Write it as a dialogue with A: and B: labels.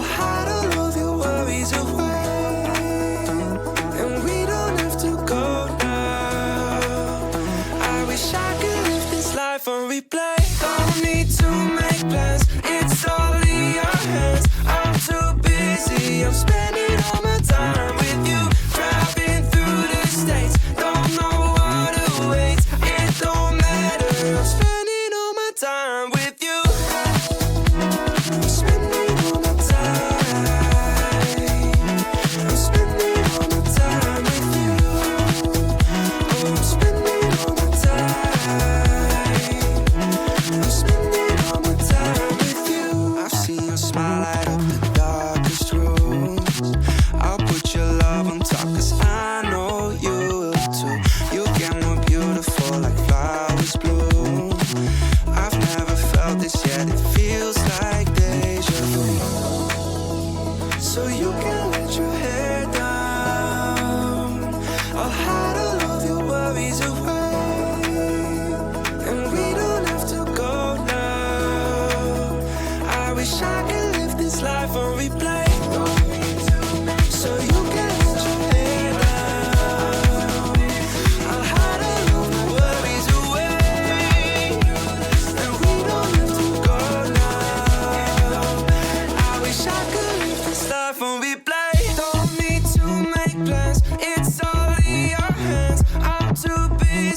A: I'll hide all of your worries away, and we don't have to go now. I wish I could live this life on replay. Don't need to make plans, it's all in your hands. I'm too busy, I'm spending all my time with you. Driving through the states, don't know what awaits. It don't matter, I'm spending all my time with you. I'm spending all my time. I'm spending all my time with you. Oh, I'm spending all my time. I'm spending all my time with you. I've seen your smile light up the darkest rooms. I'll put your love on top, 'cause I know you will too. You get more beautiful like flowers bloom. I've never felt this yet, it feels like deja vu. So you can let your hair down, I'll hide all of your worries away, and we don't have to go now. I wish I could live this life on replay. So you can let your hair down, I'll hide all of the worries away, and we don't have to go now. I wish I could live this life on replay. Don't need to make plans, it's all in your hands. I'm too busy.